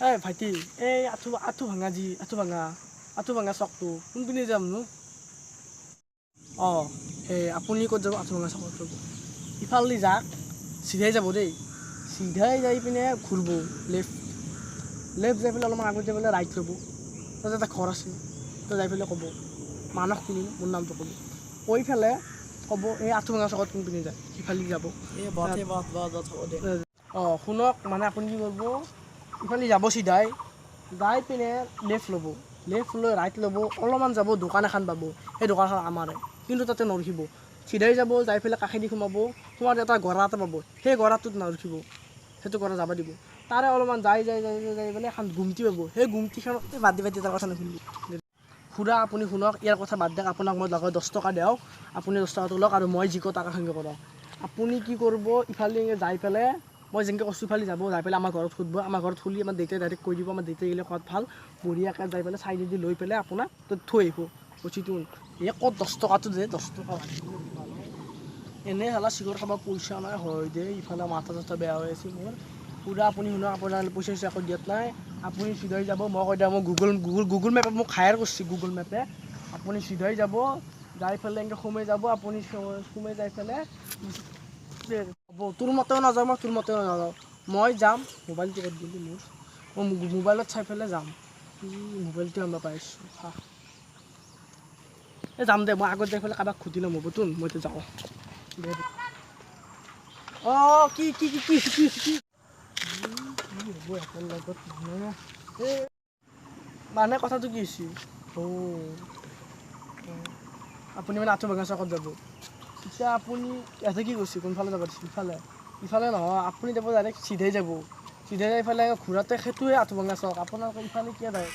এই ভাইটি এই আঁঠু ভাঙা চকটো কোনপিনে যামনো অঁ এই আপুনি ক'ত যাব আঁঠু ভাঙা চকত ৰ'ব ইফালে যাক চিধাই যাব দেই চিধাই যাই পিনে ঘূৰিব লেফ্ট যাই পেলাই অলপমান আগত যাই পেলাই ৰাইট ল'ব তাতে এটা ঘৰ আছে তাতে যাই পেলাই ক'ব মানস কিনিম মোৰ নামটো ক'ব কৈ পেলাই ক'ব এই আঁঠু ভাঙা চকত কোনপিনে যায় সিফালে যাব অঁ শুনক মানে আপুনি কি কৰিব ইফালে যাব চিধাই যাই পিনে লেফ্ট ল'ব লেফ্ট লৈ ৰাইট ল'ব অলপমান যাব দোকান এখন পাব সেই দোকানখন আমাৰে কিন্তু তাতে নৰখিব চিধাই যাব যাই পেলাই কাষেদি সোমাওঁতে এটা গৰা এটা পাব সেই গৰাটোত নৰখিব সেইটো গৰা যাব দিব তাৰে অলপমান যাই পেলাই এখন গুমটি পাব সেই গুমটিখনত বাদ দি তাৰ কথা নুশুনিব খুৰা আপুনি শুনক ইয়াৰ কথা বাদ দিয়ক আপোনাক মই লগত 10 টকা দিয়ক আপুনি 10 টকাটো লওক আৰু মই যিকো টকা সংগ্ৰহ কৰক আপুনি কি কৰিব ইফালে যাই পেলাই মই যেনেকৈ কৈছোঁ ইফালে যাব যাই পেলাই আমাৰ ঘৰত সুধিব আমাৰ ঘৰত খুলি আমাৰ দেউতাই ডাইৰেক্ট কৈ দিব আমাৰ দেউতাই গ'লে ক'ত ভাল বঢ়িয়াকৈ যাই পেলাই চাইডেদি লৈ পেলাই আপোনাক তো থৈ আহিব বস্তুটো এই ক'ত 10 টকাটো দে 10 টকা এনেই হ'লে চিগাৰেট খাব পইচা নাই হয় দে ইফালে মাথা চাথা বেয়া হৈ আছে মোৰ পুৰা আপুনি শুনক আপোনাৰ পইচা চইচা একো দিয়াত নাই আপুনি চিধাই যাব মই কৈ দিয়া মই গুগল মেপে মোক হায়াৰ কৰিছে গুগল মেপে আপুনি চিধাই যাব যাই পেলাই এনেকৈ সোমাই যাব আপুনি সোমাই যাই পেলাই হ'ব তোৰ মতেও নাযাওঁ মই তোৰ মতেও নাযাওঁ মই যাম মোবাইলটো ক'ত দিলি মোৰ মই মোবাইলত চাই পেলাই যাম মোবাইলটো আনিব পাৰিছোঁ হা এই যাম দে মই আগত যাই পেলাই কাৰোবাক সুধি ল'ম হ'বতো মই এতিয়া যাওঁ দে অঁ কি হ'ব এখন লগত মানে কথাটো কি হৈছে আপুনি মানে আঁঠু ভাঙা চকত যাব এতিয়া আপুনি ইয়াতে কি কৈছে কোনফালে যাব দিছে ইফালে নহয় আপুনি যাব ডাইৰেক্ট চিধাই যাব চিধাই যাই পেলাই ঘূৰাতে সেইটোৱে আঁঠু ভাঙা চক আপোনাৰ ইফালে কিয় যায়